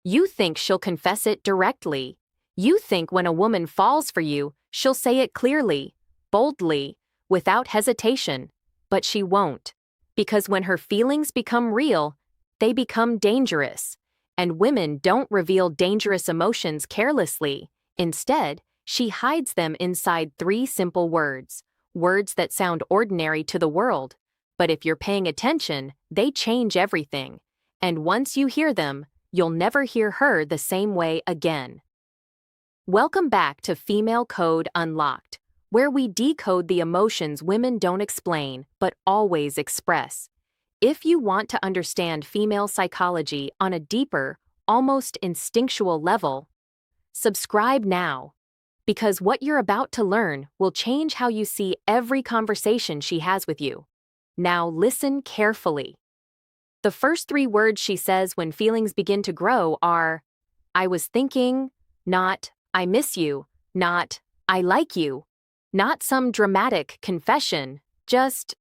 You think she'll confess it directly. You think when a woman falls for you, she'll say it clearly, boldly, without hesitation. But she won't. Because when her feelings become real, they become dangerous. And women don't reveal dangerous emotions carelessly. Instead, she hides them inside three simple words. Words that sound ordinary to the world. But if you're paying attention, they change everything. And once you hear them, you'll never hear her the same way again. Welcome back to Female Code Unlocked, where we decode the emotions women don't explain but always express. If you want to understand female psychology on a deeper, almost instinctual level, subscribe now. Because what you're about to learn will change how you see every conversation she has with you. Now listen carefully. The first three words she says when feelings begin to grow are, I was thinking, not, I miss you, not, I like you, not some dramatic confession, just,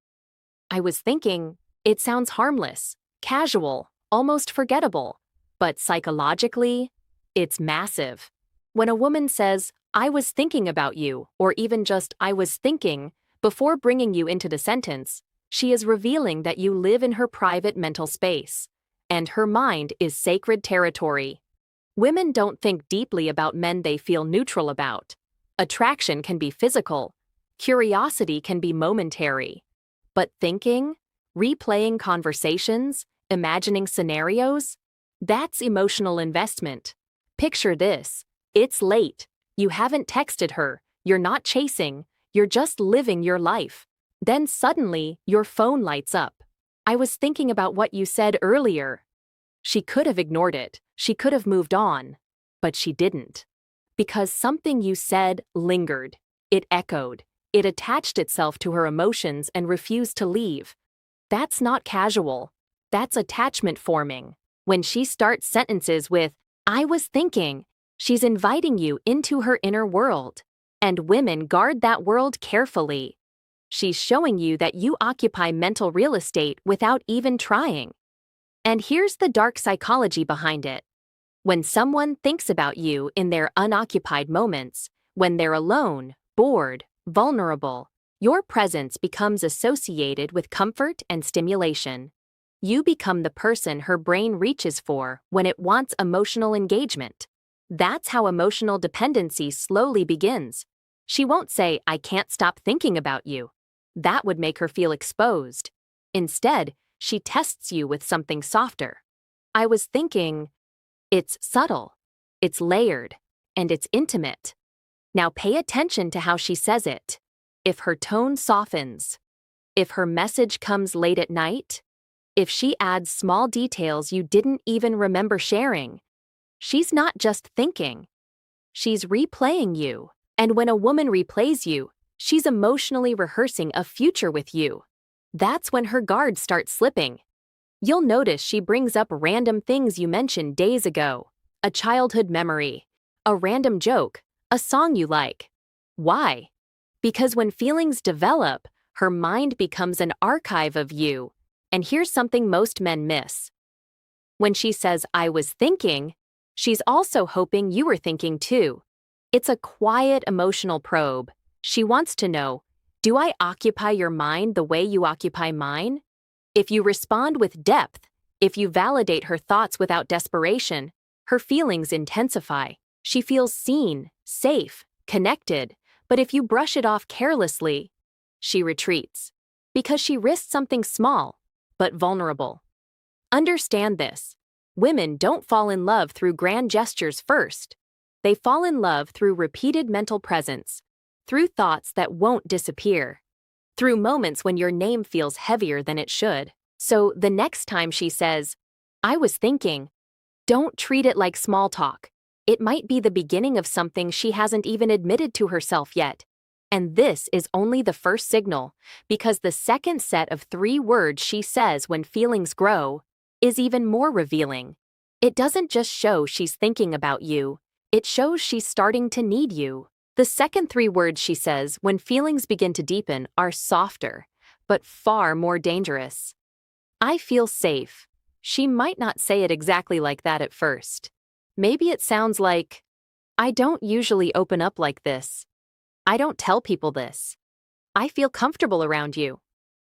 I was thinking. It sounds harmless, casual, almost forgettable, but psychologically, it's massive. When a woman says, I was thinking about you, or even just, I was thinking, before bringing you into the sentence, she is revealing that you live in her private mental space, and her mind is sacred territory. Women don't think deeply about men they feel neutral about. Attraction can be physical, curiosity can be momentary. But thinking, replaying conversations, imagining scenarios, that's emotional investment. Picture this. It's late. You haven't texted her, you're not chasing, you're just living your life. Then suddenly, your phone lights up. I was thinking about what you said earlier. She could have ignored it, she could have moved on, but she didn't. Because something you said lingered. It echoed. It attached itself to her emotions and refused to leave. That's not casual. That's attachment forming. When she starts sentences with, I was thinking, she's inviting you into her inner world. And women guard that world carefully. She's showing you that you occupy mental real estate without even trying. And here's the dark psychology behind it. When someone thinks about you in their unoccupied moments, when they're alone, bored, vulnerable, your presence becomes associated with comfort and stimulation. You become the person her brain reaches for when it wants emotional engagement. That's how emotional dependency slowly begins. She won't say, I can't stop thinking about you. That would make her feel exposed. Instead, she tests you with something softer. I was thinking, it's subtle, it's layered, and it's intimate. Now pay attention to how she says it. If her tone softens, if her message comes late at night, if she adds small details you didn't even remember sharing, she's not just thinking. She's replaying you. And when a woman replays you, she's emotionally rehearsing a future with you. That's when her guards start slipping. You'll notice she brings up random things you mentioned days ago. A childhood memory, a random joke, a song you like. Why? Because when feelings develop, her mind becomes an archive of you. And here's something most men miss. When she says, I was thinking, she's also hoping you were thinking too. It's a quiet emotional probe. She wants to know, do I occupy your mind the way you occupy mine? If you respond with depth, if you validate her thoughts without desperation, her feelings intensify. She feels seen, safe, connected. But if you brush it off carelessly, she retreats. Because she risks something small, but vulnerable. Understand this. Women don't fall in love through grand gestures first. They fall in love through repeated mental presence, through thoughts that won't disappear, through moments when your name feels heavier than it should. So the next time she says, I was thinking, don't treat it like small talk. It might be the beginning of something she hasn't even admitted to herself yet. And this is only the first signal, because the second set of 3 words she says when feelings grow is even more revealing. It doesn't just show she's thinking about you, it shows she's starting to need you. The second 3 words she says when feelings begin to deepen are softer, but far more dangerous. I feel safe. She might not say it exactly like that at first. Maybe it sounds like, I don't usually open up like this. I don't tell people this. I feel comfortable around you.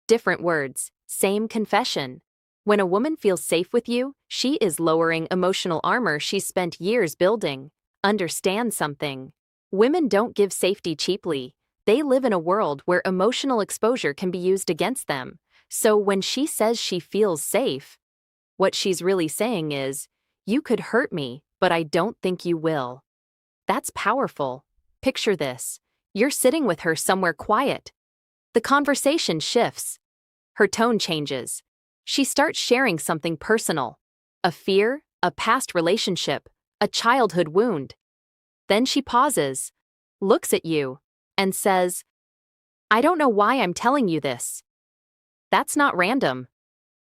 Different words, same confession. When a woman feels safe with you, she is lowering emotional armor she's spent years building. Understand something. Women don't give safety cheaply. They live in a world where emotional exposure can be used against them. So when she says she feels safe, what she's really saying is, you could hurt me, but I don't think you will. That's powerful. Picture this. You're sitting with her somewhere quiet. The conversation shifts. Her tone changes. She starts sharing something personal. A fear, a past relationship, a childhood wound. Then she pauses, looks at you, and says, I don't know why I'm telling you this. That's not random.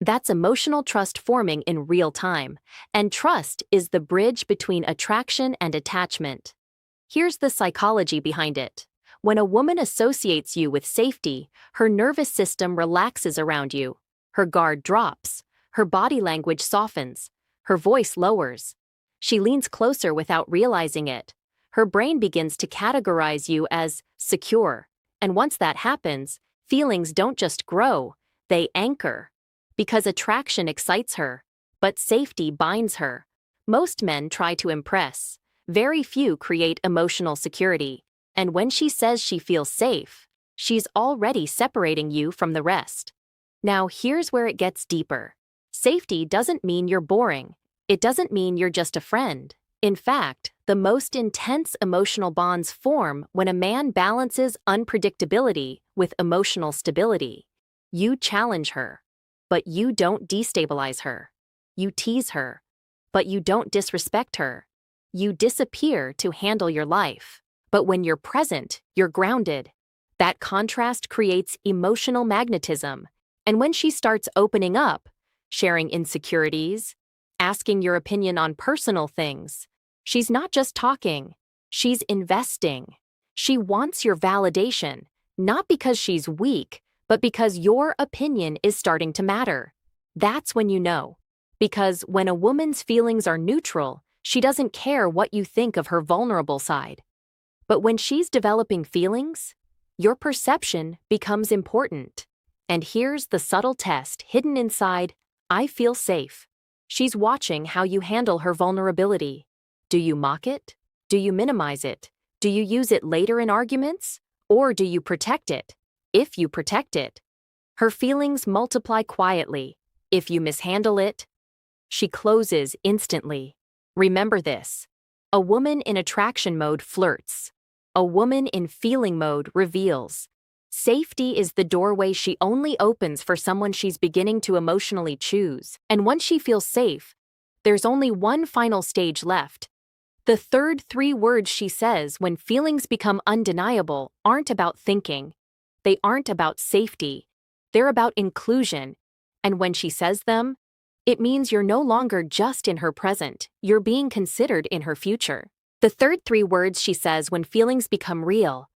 That's emotional trust forming in real time, and trust is the bridge between attraction and attachment. Here's the psychology behind it. When a woman associates you with safety, her nervous system relaxes around you. Her guard drops. Her body language softens. Her voice lowers. She leans closer without realizing it. Her brain begins to categorize you as secure. And once that happens, feelings don't just grow, they anchor. Because attraction excites her, but safety binds her. Most men try to impress. Very few create emotional security. And when she says she feels safe, she's already separating you from the rest. Now here's where it gets deeper. Safety doesn't mean you're boring. It doesn't mean you're just a friend. In fact, the most intense emotional bonds form when a man balances unpredictability with emotional stability. You challenge her, but you don't destabilize her. You tease her, but you don't disrespect her. You disappear to handle your life. But when you're present, you're grounded. That contrast creates emotional magnetism. And when she starts opening up, sharing insecurities, asking your opinion on personal things, she's not just talking, she's investing. She wants your validation, not because she's weak, but because your opinion is starting to matter. That's when you know. Because when a woman's feelings are neutral, she doesn't care what you think of her vulnerable side. But when she's developing feelings, your perception becomes important. And here's the subtle test hidden inside, I feel safe. She's watching how you handle her vulnerability. Do you mock it? Do you minimize it? Do you use it later in arguments? Or do you protect it? If you protect it, her feelings multiply quietly. If you mishandle it, she closes instantly. Remember this. A woman in attraction mode flirts. A woman in feeling mode reveals. Safety is the doorway she only opens for someone she's beginning to emotionally choose. And once she feels safe, there's only one final stage left. The third 3 words she says when feelings become undeniable aren't about thinking. They aren't about safety. They're about inclusion. And when she says them, it means you're no longer just in her present, you're being considered in her future. The third 3 words she says when feelings become real,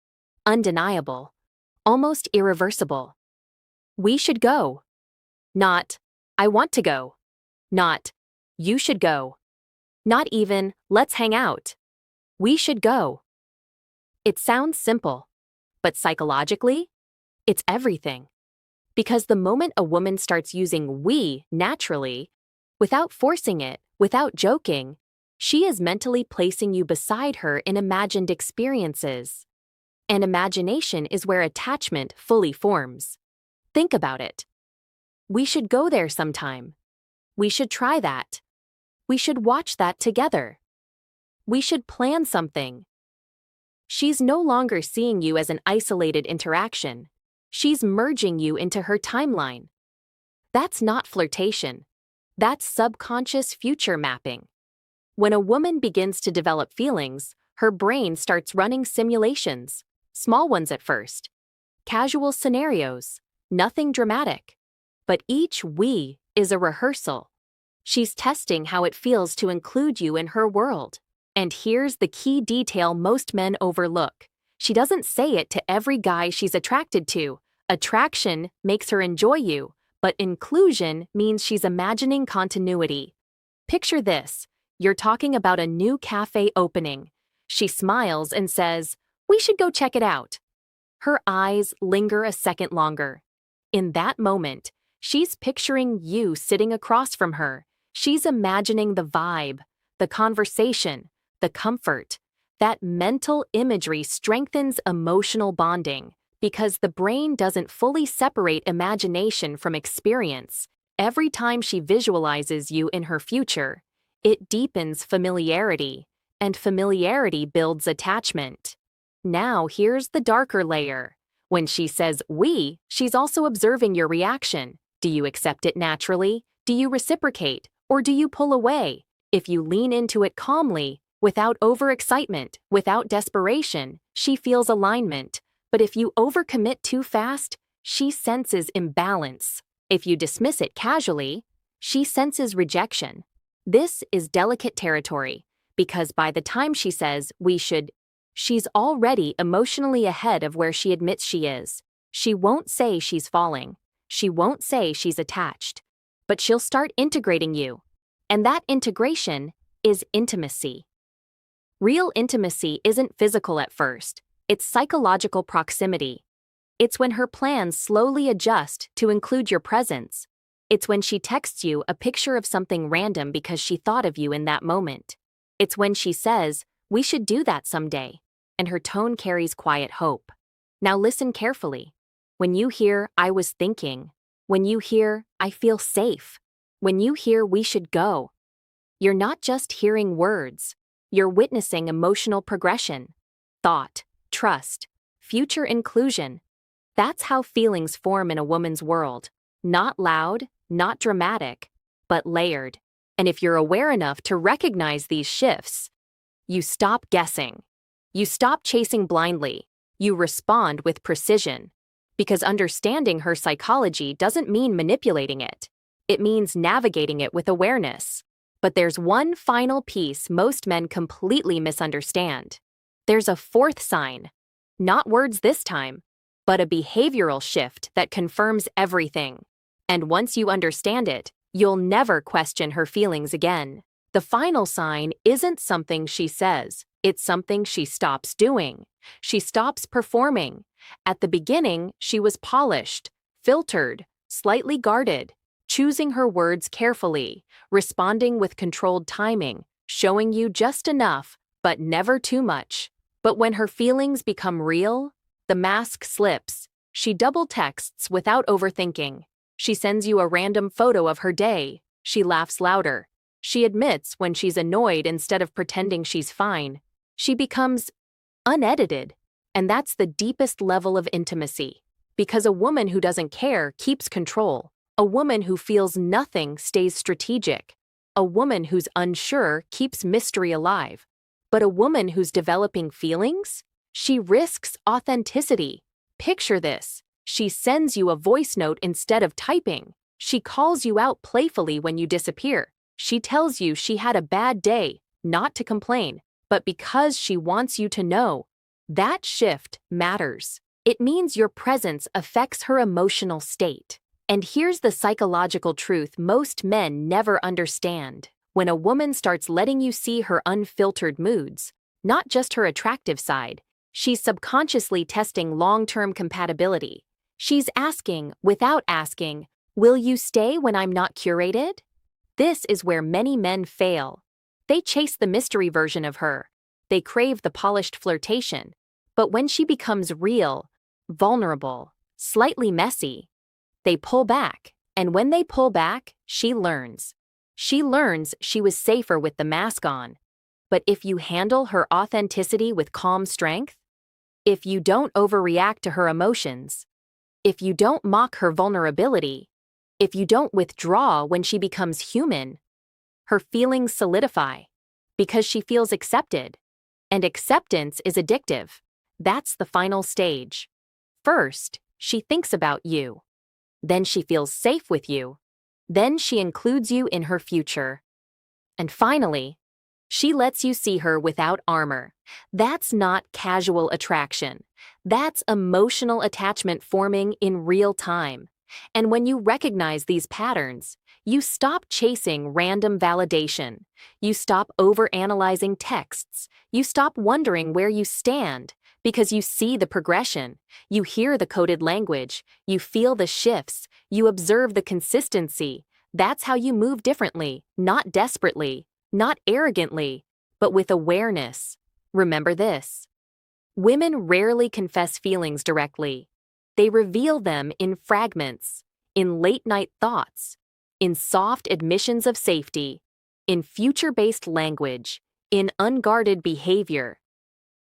undeniable, almost irreversible. We should go. Not, I want to go. Not, you should go. Not even, let's hang out. We should go. It sounds simple, but psychologically, it's everything. Because the moment a woman starts using we naturally, without forcing it, without joking, she is mentally placing you beside her in imagined experiences. And imagination is where attachment fully forms. Think about it. We should go there sometime. We should try that. We should watch that together. We should plan something. She's no longer seeing you as an isolated interaction. She's merging you into her timeline. That's not flirtation. That's subconscious future mapping. When a woman begins to develop feelings, her brain starts running simulations, small ones at first, casual scenarios, nothing dramatic. But each we is a rehearsal. She's testing how it feels to include you in her world. And here's the key detail most men overlook. She doesn't say it to every guy she's attracted to. Attraction makes her enjoy you, but inclusion means she's imagining continuity. Picture this. You're talking about a new cafe opening. She smiles and says, "We should go check it out." Her eyes linger a second longer. In that moment, she's picturing you sitting across from her. She's imagining the vibe, the conversation, the comfort. That mental imagery strengthens emotional bonding because the brain doesn't fully separate imagination from experience. Every time she visualizes you in her future, it deepens familiarity, and familiarity builds attachment. Now here's the darker layer. When she says we, she's also observing your reaction. Do you accept it naturally? Do you reciprocate? Or do you pull away? If you lean into it calmly, without overexcitement, without desperation, she feels alignment. But if you overcommit too fast, she senses imbalance. If you dismiss it casually, she senses rejection. This is delicate territory, because by the time she says we should, she's already emotionally ahead of where she admits she is. She won't say she's falling. She won't say she's attached. But she'll start integrating you. And that integration is intimacy. Real intimacy isn't physical at first. It's psychological proximity. It's when her plans slowly adjust to include your presence. It's when she texts you a picture of something random because she thought of you in that moment. It's when she says, "We should do that someday," and her tone carries quiet hope. Now listen carefully. When you hear "I was thinking," when you hear "I feel safe," when you hear "we should go," you're not just hearing words. You're witnessing emotional progression, thought, trust, future inclusion. That's how feelings form in a woman's world. Not loud, not dramatic, but layered. And if you're aware enough to recognize these shifts, you stop guessing. You stop chasing blindly. You respond with precision. Because understanding her psychology doesn't mean manipulating it. It means navigating it with awareness. But there's one final piece most men completely misunderstand. There's a fourth sign. Not words this time, but a behavioral shift that confirms everything. And once you understand it, you'll never question her feelings again. The final sign isn't something she says, it's something she stops doing. She stops performing. At the beginning, she was polished, filtered, slightly guarded, choosing her words carefully, responding with controlled timing, showing you just enough, but never too much. But when her feelings become real, the mask slips. She double texts without overthinking. She sends you a random photo of her day. She laughs louder. She admits when she's annoyed instead of pretending she's fine. She becomes unedited. And that's the deepest level of intimacy. Because a woman who doesn't care keeps control. A woman who feels nothing stays strategic. A woman who's unsure keeps mystery alive. But a woman who's developing feelings? She risks authenticity. Picture this. She sends you a voice note instead of typing. She calls you out playfully when you disappear. She tells you she had a bad day, not to complain, but because she wants you to know. That shift matters. It means your presence affects her emotional state. And here's the psychological truth most men never understand. When a woman starts letting you see her unfiltered moods, not just her attractive side, she's subconsciously testing long-term compatibility. She's asking, without asking, "Will you stay when I'm not curated?" This is where many men fail. They chase the mystery version of her. They crave the polished flirtation. But when she becomes real, vulnerable, slightly messy, they pull back. And when they pull back, she learns. She learns she was safer with the mask on. But if you handle her authenticity with calm strength, if you don't overreact to her emotions, if you don't mock her vulnerability, if you don't withdraw when she becomes human, her feelings solidify because she feels accepted. And acceptance is addictive. That's the final stage. First, she thinks about you. Then she feels safe with you. Then she includes you in her future. And finally, she lets you see her without armor. That's not casual attraction. That's emotional attachment forming in real time. And when you recognize these patterns, You stop chasing random validation. You stop overanalyzing texts. You stop wondering where you stand because you see the progression. You hear the coded language. You feel the shifts. You observe the consistency. That's how you move differently, not desperately, not arrogantly, but with awareness. Remember this. Women rarely confess feelings directly. They reveal them in fragments, in late-night thoughts, in soft admissions of safety, in future-based language, in unguarded behavior.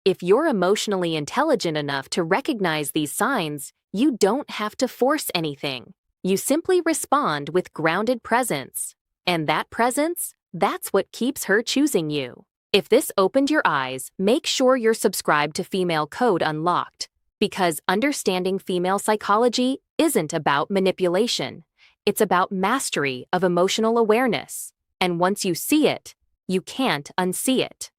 If you're emotionally intelligent enough to recognize these signs, you don't have to force anything. You simply respond with grounded presence. And that presence, that's what keeps her choosing you. If this opened your eyes, make sure you're subscribed to Female Code Unlocked, because understanding female psychology isn't about manipulation. It's about mastery of emotional awareness. And once you see it, you can't unsee it.